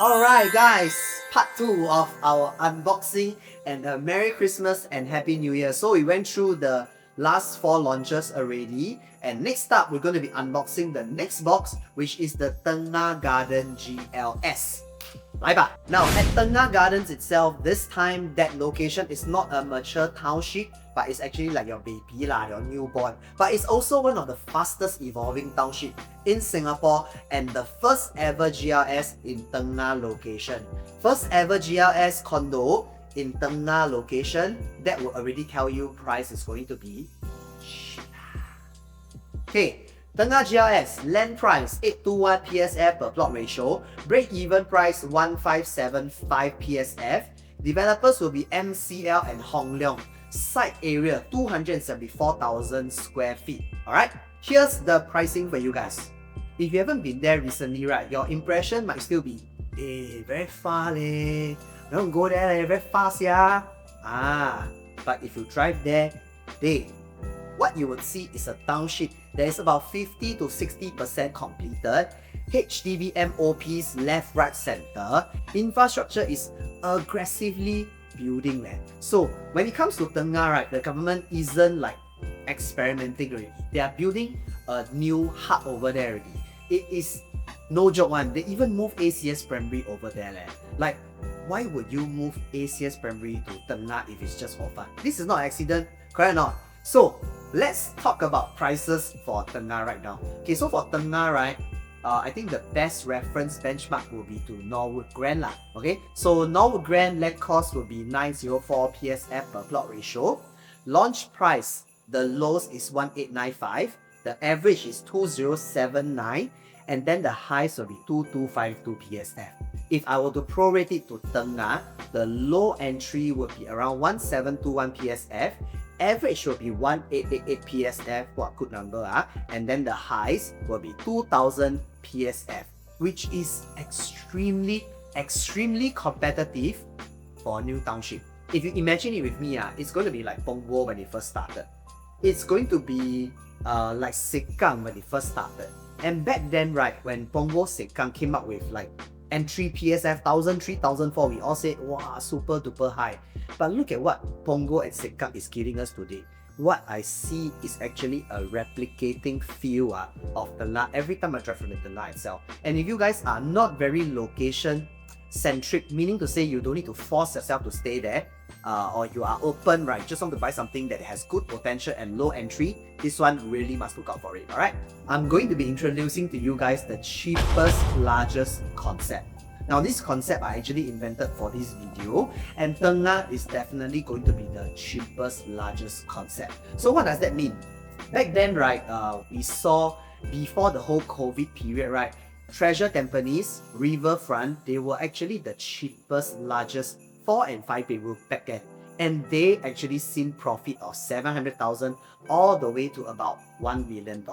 Alright guys, part 2 of our unboxing and a Merry Christmas and Happy New Year. So we went through the last 4 launches already, and next up we're going to be unboxing the next box, which is the Tengah Gardens GLS. 来吧. Now at Tengah Gardens itself, this time that location is not a mature township, but it's actually like your baby lah, your newborn. But it's also one of the fastest evolving township in Singapore and the first ever GLS in Tengah location. First ever GLS condo in Tengah location, that will already tell you price is going to be cheap. Okay. Tengah GLS, land price 821 PSF per plot ratio, break-even price 1575 PSF, developers will be MCL and Hong Leong, site area 274,000 square feet. Alright, here's the pricing for you guys. If you haven't been there recently, right, your impression might still be, very far leh, don't go there leh, very fast yeah. But if you drive there, what you would see is a township that is about 50 to 60% completed, HDB MOPs left, right, center, infrastructure is aggressively building there. So when it comes to Tengah, right, the government isn't like experimenting already. They are building a new hub over there already. It is no joke one. They even moved ACS Primary over there leh. Like, why would you move ACS Primary to Tengah if it's just for fun? This is not an accident, correct or not? So let's talk about prices for Tengah right now. Okay, so for Tengah, right, I think the best reference benchmark will be to Norwood Grand lah. Okay, so Norwood Grand land cost will be 904 PSF per plot ratio. Launch price, the lowest is 1895, the average is 2079, and then the highest will be 2252 PSF. If I were to prorate it to Tengah, the low entry would be around 1721 PSF, average will be 1888 PSF, what good number and then the highs will be 2000 PSF, which is extremely competitive for a new township. If you imagine it with me, it's going to be like Punggol when it first started. It's going to be like Sekang when it first started. And back then, right, when Punggol Sekang came up with like entry PSF 1000, 3004, we all said, wow, super duper high. But look at what Punggol and Sekang is giving us today. What I see is actually a replicating feel of Tengah every time I drive from the Tengah itself. And if you guys are not very location centric, meaning to say you don't need to force yourself to stay there, or you are open, right, just want to buy something that has good potential and low entry, this one really must look out for it. Alright, I'm going to be introducing to you guys the cheapest largest concept. Now this concept I actually invented for this video, and Tengah is definitely going to be the cheapest largest concept. So what does that mean? Back then, right, we saw before the whole COVID period, right, Treasure Tampines, Riverfront, they were actually the cheapest largest 4 and 5 bedroom back then, and they actually seen profit of 700,000 all the way to about $1 million.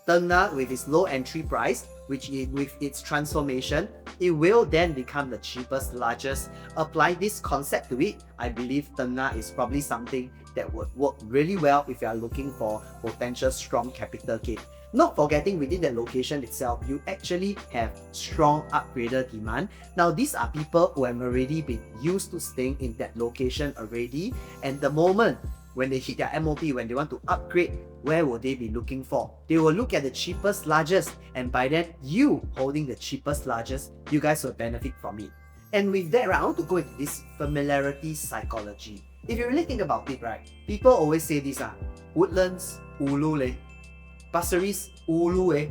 Tengah, with its low entry price, which with its transformation, it will then become the cheapest largest. Apply this concept to it, I believe Tengah is probably something that would work really well if you are looking for potential strong capital gain. Not forgetting within the location itself, you actually have strong upgrader demand. Now these are people who have already been used to staying in that location already, and the moment when they hit their MOP, when they want to upgrade, where will they be looking for? They will look at the cheapest largest, and by then you holding the cheapest largest, you guys will benefit from it. And with that, right, I want to go into this familiarity psychology. If you really think about it, right, people always say this, Woodlands, ulu leh. Pasir Ris, ulu eh.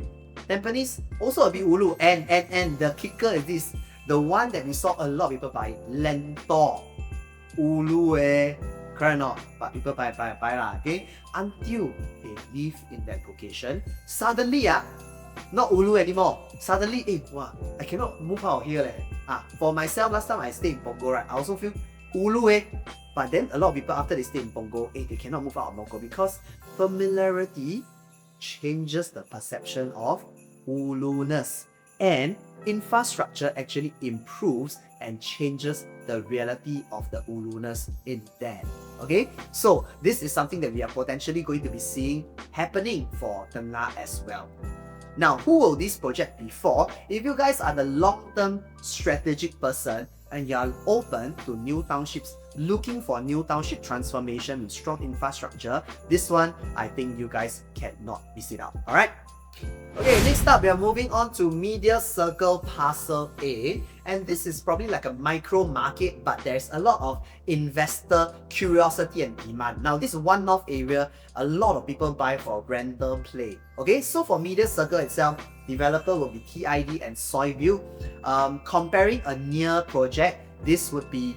Tampines, also a bit ulu. And the kicker is this, the one that we saw a lot of people buy, Lentor, ulu eh. Correct or not? But people buy lah, okay? Until they live in that location, suddenly not ulu anymore. Suddenly, wow, I cannot move out of here leh. For myself, last time I stayed in Punggol, right, I also feel ulu eh. But then a lot of people after they stay in Punggol, they cannot move out of Punggol because familiarity changes the perception of ulu-ness, and infrastructure actually improves and changes the reality of the ulu-ness in there. Okay, so this is something that we are potentially going to be seeing happening for Tengah as well. Now, who will this project be for? If you guys are the long-term strategic person and you are open to new townships, looking for new township transformation with strong infrastructure, this one, I think you guys cannot miss it out. Alright? Okay, next up, we are moving on to Media Circle Parcel A, and this is probably like a micro market, but there's a lot of investor curiosity and demand. Now, this one-off area, a lot of people buy for rental play. Okay, so for Media Circle itself, developer will be TID and Soyview. Comparing a near project, this would be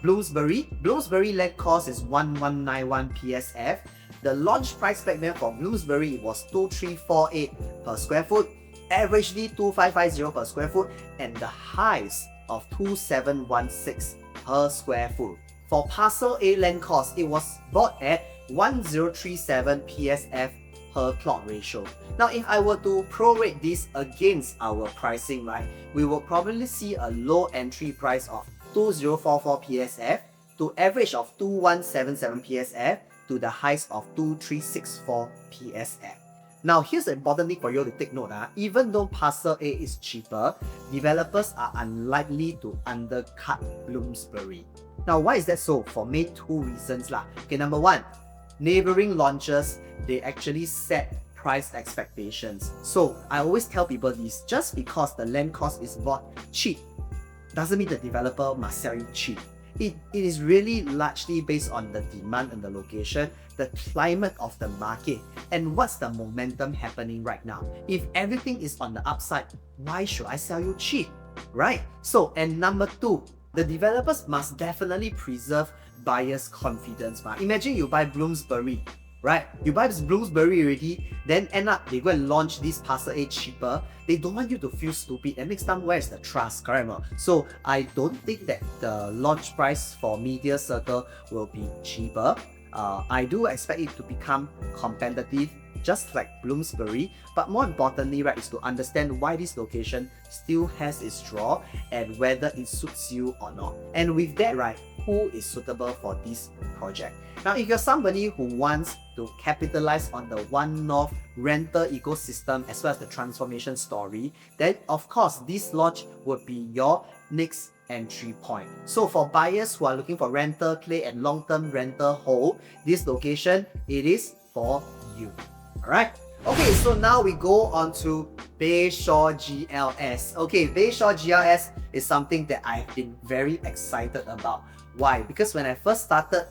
Bloomsbury. Bloomsbury land cost is 1191 PSF. The launch price back then for Bloomsbury was 2348 per square foot, averagely 2550 per square foot, and the highs of 2716 per square foot. For Parcel A land cost, it was bought at 1037 PSF per plot ratio. Now, if I were to prorate this against our pricing, right, we will probably see a low entry price of 2044 PSF to average of 2177 PSF to the highs of 2364 PSF. Now, here's the important thing for you to take note. Even though Parcel A is cheaper, developers are unlikely to undercut Bloomsbury. Now, why is that so? For main two reasons. Okay, number one, neighboring launches, they actually set price expectations. So I always tell people this, just because the land cost is bought cheap doesn't mean the developer must sell you cheap. It is really largely based on the demand and the location, the climate of the market, and what's the momentum happening right now. If everything is on the upside, why should I sell you cheap? Right? So, and number two, the developers must definitely preserve buyers' confidence. Imagine you buy Bloomsbury, right? You buy this Bloomsbury already, then end up they go and launch this Parcel A cheaper. They don't want you to feel stupid, and next time, where is the trust, correct? So I don't think that the launch price for Media Circle will be cheaper. I do expect it to become competitive, just like Bloomsbury, but more importantly, right, is to understand why this location still has its draw and whether it suits you or not. And with that, right, who is suitable for this project? Now, if you're somebody who wants to capitalize on the One North rental ecosystem as well as the transformation story, then of course this launch would be your next entry point. So for buyers who are looking for rental play and long-term rental hold, this location, it is for you. Alright? Okay, so now we go on to Bayshore GLS. Okay, Bayshore GLS is something that I've been very excited about. Why? Because when I first started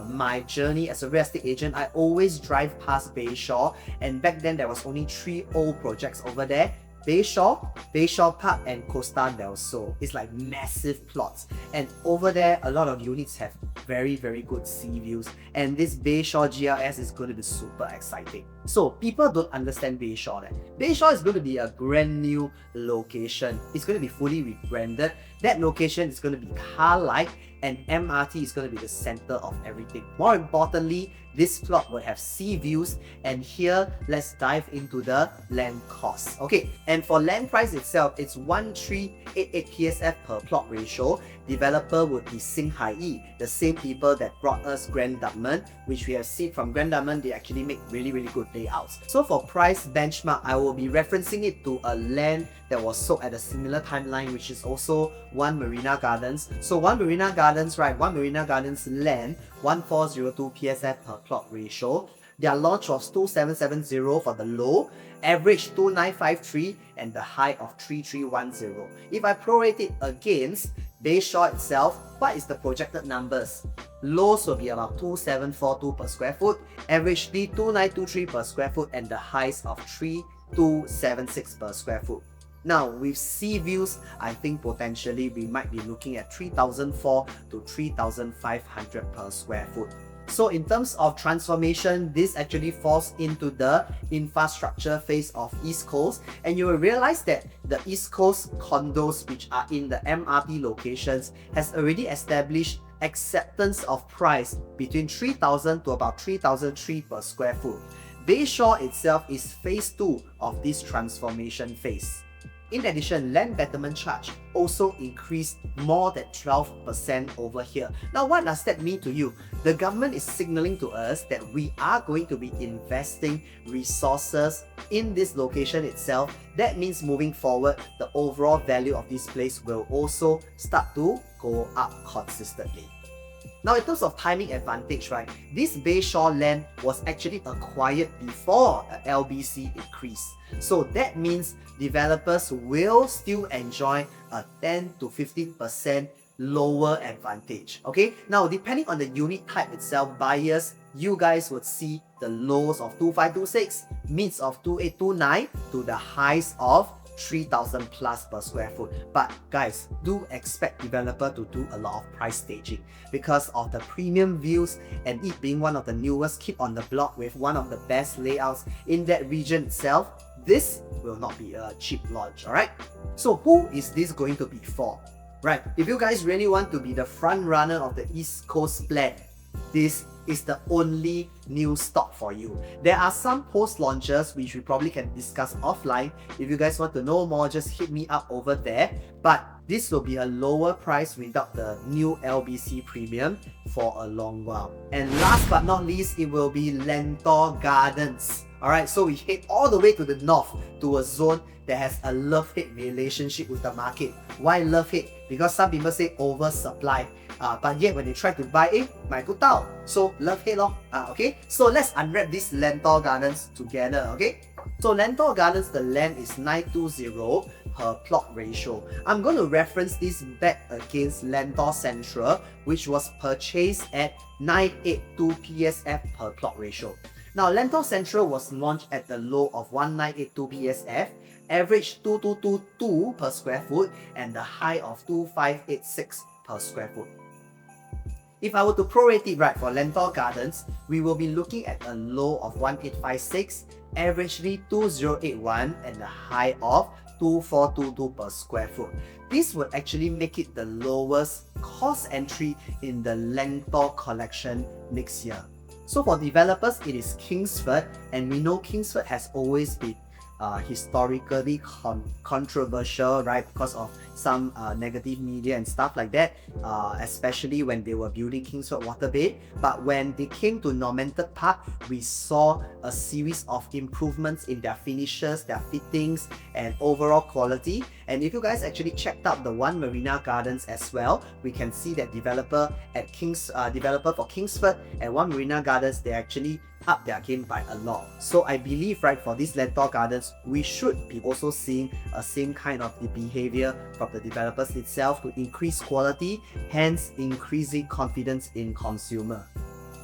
my journey as a real estate agent, I always drive past Bayshore, and back then there was only 3 old projects over there. Bayshore Park, and Costa del Sol. It's like massive plots, and over there a lot of units have very good sea views, and this Bayshore GLS is going to be super exciting. So people don't understand Bayshore. Bayshore is going to be a brand new location. It's going to be fully rebranded. That location is going to be car-like, and MRT is going to be the center of everything. More importantly, this plot will have sea views, and here let's dive into the land cost. Okay, and for land price itself, it's 1388 PSF per plot ratio. Developer would be Singhai, the same people that brought us Grand Diamond, which we have seen from Grand Diamond, they actually make really good layouts. So for price benchmark, I will be referencing it to a land that was sold at a similar timeline, which is also One Marina Gardens. So One Marina Gardens, right, One Marina Gardens land, 1402 PSF per plot ratio. Their launch was 2770 for the low, average 2953, and the high of 3310. If I prorate it against Bayshore itself, what is the projected numbers? Lows will be about 2742 per square foot, averagely 2923 per square foot, and the highs of 3276 per square foot. Now, with sea views, I think potentially we might be looking at 3004 to 3500 per square foot. So in terms of transformation, this actually falls into the infrastructure phase of East Coast, and you will realize that the East Coast condos, which are in the MRT locations, has already established acceptance of price between 3000 to about 3003 per square foot. Bayshore itself is phase 2 of this transformation phase. In addition, land betterment charge also increased more than 12% over here. Now, what does that mean to you? The government is signaling to us that we are going to be investing resources in this location itself. That means moving forward, the overall value of this place will also start to go up consistently. Now, in terms of timing advantage, right, this Bayshore land was actually acquired before a LBC increase. So that means developers will still enjoy a 10 to 15% lower advantage. Okay, now depending on the unit type itself, buyers, you guys would see the lows of 2526, mids of 2829 to the highs of 3,000 plus per square foot. But guys, do expect developer to do a lot of price staging because of the premium views and it being one of the newest kid on the block with one of the best layouts in that region itself. This will not be a cheap launch, alright? So who is this going to be for? Right, if you guys really want to be the front runner of the East Coast plan, this is the only new stock for you. There are some post launches which we probably can discuss offline. If you guys want to know more, just hit me up over there. But this will be a lower price without the new LBC premium for a long while. And last but not least, it will be Lentor Gardens. Alright, so we head all the way to the north to a zone that has a love-hate relationship with the market. Why love-hate? Because some people say oversupply. But yet when they try to buy, 买不到. So love-hate lor. Okay, so let's unwrap this Lentor Gardens together. Okay, so Lentor Gardens, the land is 920 per plot ratio. I'm going to reference this back against Lentor Central, which was purchased at 982 PSF per plot ratio. Now, Lentor Central was launched at the low of 1982 PSF, average 2222 per square foot, and the high of 2586 per square foot. If I were to prorate it right for Lentor Gardens, we will be looking at a low of 1856, averagely 2081, and a high of 2422 per square foot. This would actually make it the lowest cost entry in the Lentor collection next year. So for developers, it is Kingsford, and we know Kingsford has always been historically controversial, right, because of some negative media and stuff like that, especially when they were building Kingsford Waterbed. But when they came to Normanton Park, we saw a series of improvements in their finishes, their fittings, and overall quality. And if you guys actually checked out the One Marina Gardens as well, we can see that developer for Kingsford and One Marina Gardens, they actually up their game by a lot. So I believe, right, for these Lentor Gardens, we should be also seeing a same kind of the behavior from the developers itself to increase quality, hence increasing confidence in consumer.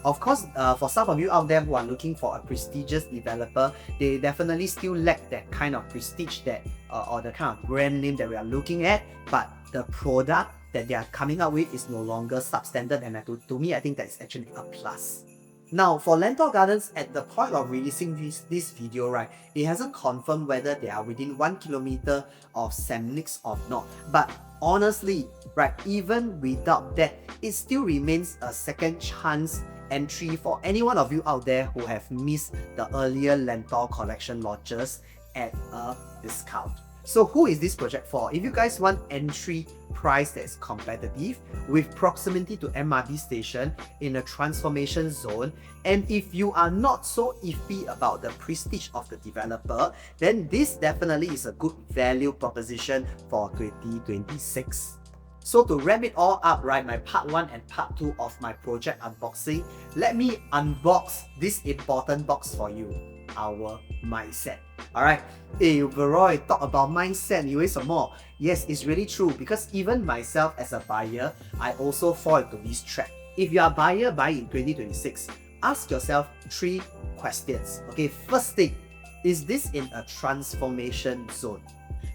Of course, for some of you out there who are looking for a prestigious developer, they definitely still lack that kind of prestige that or the kind of brand name that we are looking at, but the product that they are coming up with is no longer substandard, and to me, I think that is actually a plus. Now, for Lentor Gardens, at the point of releasing this video, right, it hasn't confirmed whether they are within 1 kilometer of Semnix or not. But honestly, right, even without that, it still remains a second chance entry for any one of you out there who have missed the earlier Lentor collection launches at a discount. So who is this project for? If you guys want entry price that is competitive with proximity to MRT station in a transformation zone, and if you are not so iffy about the prestige of the developer, then this definitely is a good value proposition for 2026. So to wrap it all up, right, my part 1 and part 2 of my project unboxing, let me unbox this important box for you, our mindset. Alright, Roy, talk about mindset, 你为什么? Yes, it's really true, because even myself as a buyer, I also fall into this trap. If you are a buyer buying in 2026, ask yourself 3 questions. Okay, first thing, is this in a transformation zone?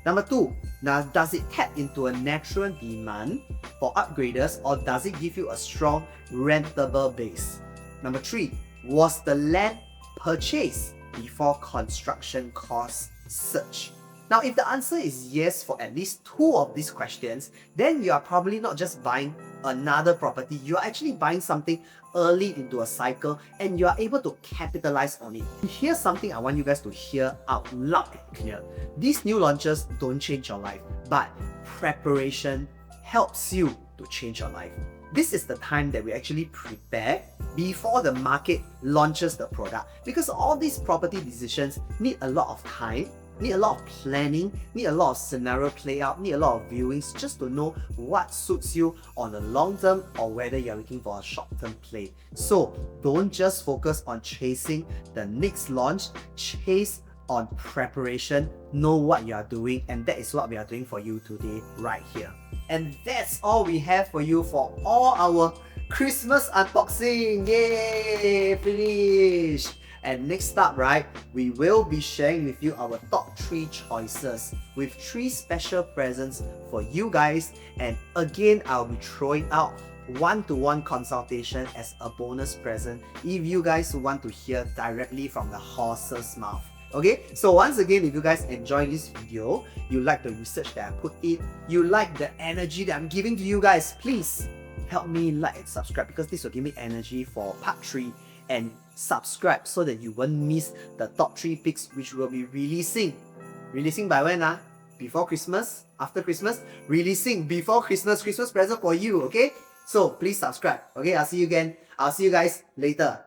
Number 2, now does it tap into a natural demand for upgraders, or does it give you a strong rentable base? Number 3, was the land purchased before construction costs surge? Now, if the answer is yes for at least 2 of these questions, then you are probably not just buying another property, you are actually buying something early into a cycle and you are able to capitalize on it. Here's something I want you guys to hear out loud and clear. These new launches don't change your life, but preparation helps you to change your life. This is the time that we actually prepare before the market launches the product, because all these property decisions need a lot of time, need a lot of planning, need a lot of scenario play out, need a lot of viewings just to know what suits you on the long term or whether you're looking for a short term play. So don't just focus on chasing the next launch, chase on preparation, know what you are doing, and that is what we are doing for you today right here. And that's all we have for you for all our Christmas unboxing. Yay! Finished! And next up, right, we will be sharing with you our top 3 choices with 3 special presents for you guys. And again, I'll be throwing out one-to-one consultation as a bonus present if you guys want to hear directly from the horse's mouth. Okay, so once again, if you guys enjoy this video, you like the research that I put in, you like the energy that I'm giving to you guys, please help me like and subscribe, because this will give me energy for part 3. And subscribe so that you won't miss the top 3 picks, which will be releasing by when? Before Christmas? After Christmas? Releasing before Christmas present for you, okay? So please subscribe. Okay, I'll see you again. I'll see you guys later.